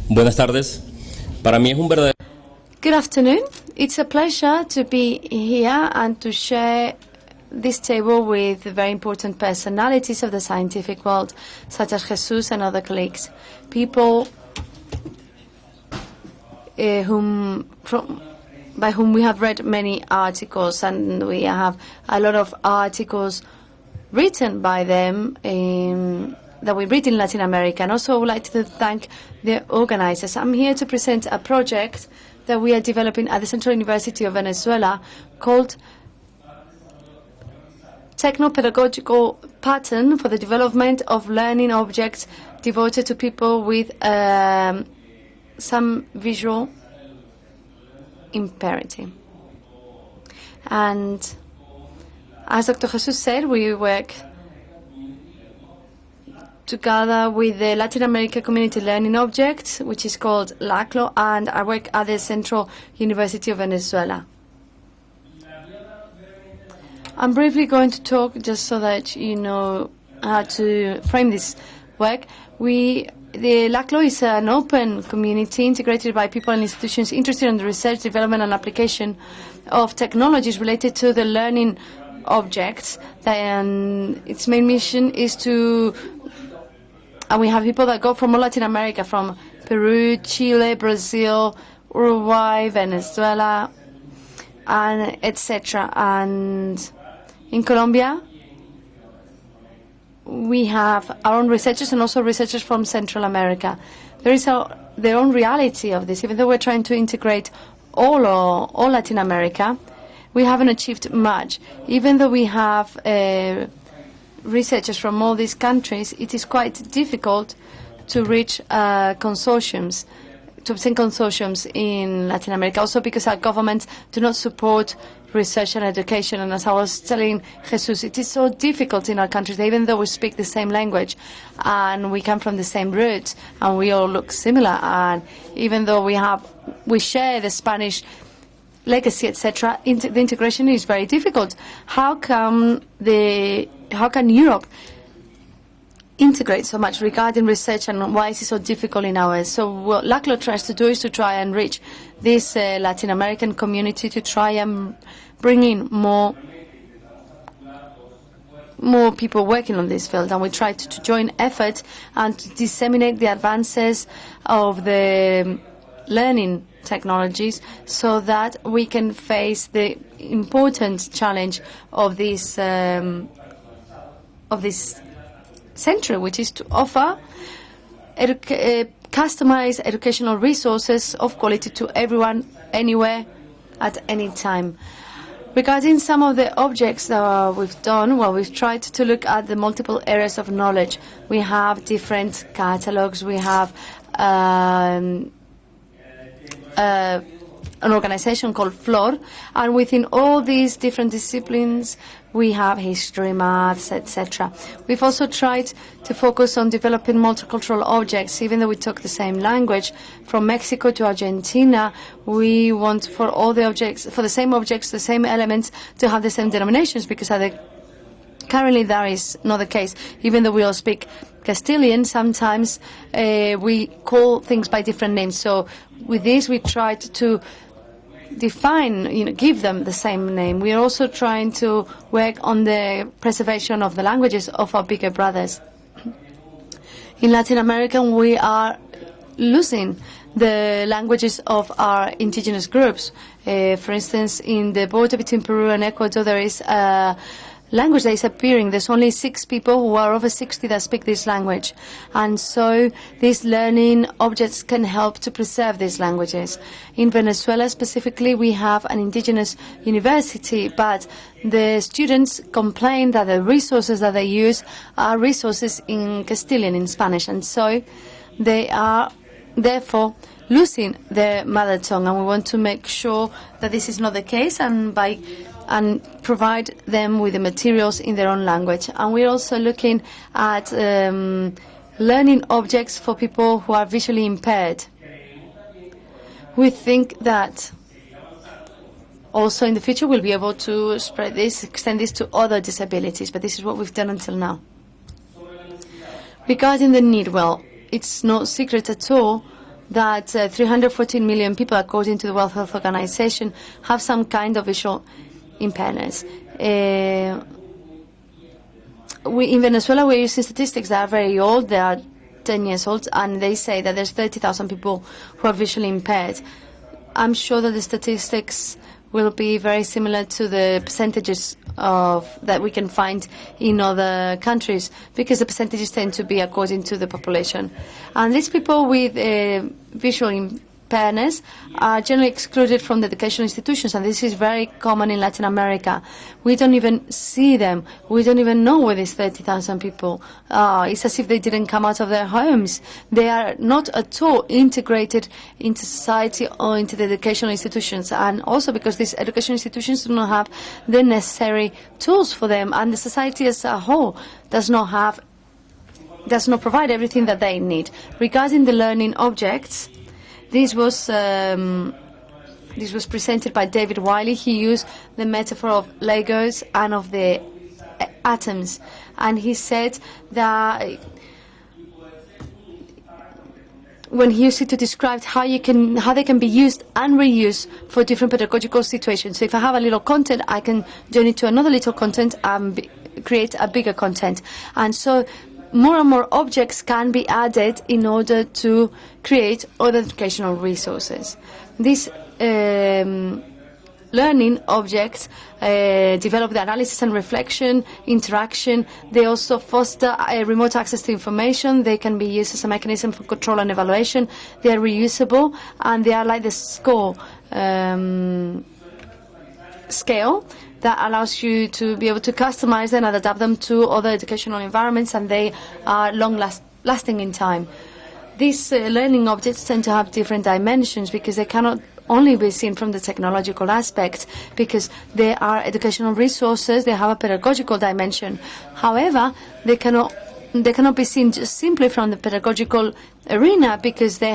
Buenas tardes. Para mí es un verdadero... Good afternoon. It's a pleasure to be here and to share this table with very important personalities of the scientific world, such as Jesus and other colleagues. People by whom we have read many articles, and we have a lot of articles written by them that we read in Latin America. And also I would like to thank the organizers. I'm here to present a project that we are developing at the Central University of Venezuela called Techno-Pedagogical Pattern for the Development of Learning Objects devoted to people with some visual impairment. And as Dr. Jesus said, we work together with the Latin America Community Learning Object, which is called LACLO, and I work at the Central University of Venezuela. I'm briefly going to talk just so that you know how to frame this work. The LACLO is an open community integrated by people and institutions interested in the research, development, and application of technologies related to the learning objects. And its main mission is to... And we have people that go from all Latin America, from Peru, Chile, Brazil, Uruguay, Venezuela, and etc. And in Colombia, we have our own researchers and also researchers from Central America. There is their own reality of this. Even though we're trying to integrate all Latin America, we haven't achieved much. Even though we have researchers from all these countries, it is quite difficult to reach consortiums, to obtain consortiums in Latin America, also because our governments do not support research and education. And as I was telling Jesus, it is so difficult in our countries, even though we speak the same language and we come from the same roots and we all look similar, and even though we share the Spanish legacy, etc., the integration is very difficult. How can Europe integrate so much regarding research, and why is it so difficult in ours? So what LACLO tries to do is to try and reach this Latin American community, to try and bring in more people working on this field. And we try to join efforts and to disseminate the advances of the learning technologies so that we can face the important challenge of this century, which is to offer customized educational resources of quality to everyone, anywhere, at any time. Regarding some of the objects that we've done, well, we've tried to look at the multiple areas of knowledge. We have different catalogs. We have an organization called FLOR, and within all these different disciplines we have history, maths, etc. We've also tried to focus on developing multicultural objects. Even though we talk the same language, from Mexico to Argentina, we want for all the objects, for the same objects, the same elements, to have the same denominations, because currently that is not the case. Even though we all speak Castilian, sometimes we call things by different names. So with this, we tried to define, give them the same name. We are also trying to work on the preservation of the languages of our bigger brothers. In Latin America, we are losing the languages of our indigenous groups. For instance, in the border between Peru and Ecuador, there is a language that is appearing. There's only 6 people who are over 60 that speak this language. And so these learning objects can help to preserve these languages. In Venezuela specifically, we have an indigenous university, but the students complain that the resources that they use are resources in Castilian, in Spanish, and so they are therefore losing their mother tongue. And we want to make sure that this is not the case, and provide them with the materials in their own language. And we're also looking at learning objects for people who are visually impaired. We think that also in the future we'll be able to spread this, extend this to other disabilities, but this is what we've done until now. Regarding the need, well, it's no secret at all that 314 million people, according to the World Health Organization, have some kind of visual impairments. In Venezuela, we're using statistics that are very old. They are 10 years old, and they say that there's 30,000 people who are visually impaired. I'm sure that the statistics will be very similar to the percentages that we can find in other countries, because the percentages tend to be according to the population. And these people with visual impairments are generally excluded from the educational institutions, and this is very common in Latin America. We don't even see them. We don't even know where these 30,000 people are. It's as if they didn't come out of their homes. They are not at all integrated into society or into the educational institutions, and also because these educational institutions do not have the necessary tools for them, and the society as a whole does not provide everything that they need. Regarding the learning objects, this was presented by David Wiley. He used the metaphor of Legos and of the atoms, and he said that when he used it to describe how they can be used and reused for different pedagogical situations. So if I have a little content, I can join it to another little content and create a bigger content. And so more and more objects can be added in order to create other educational resources. These learning objects develop the analysis and reflection, interaction. They also foster remote access to information. They can be used as a mechanism for control and evaluation. They are reusable, and they are like the score scale that allows you to be able to customize them and adapt them to other educational environments, and they are long-lasting in time. These learning objects tend to have different dimensions because they cannot only be seen from the technological aspect, because they are educational resources. They have a pedagogical dimension. However, they cannot be seen just simply from the pedagogical arena, because they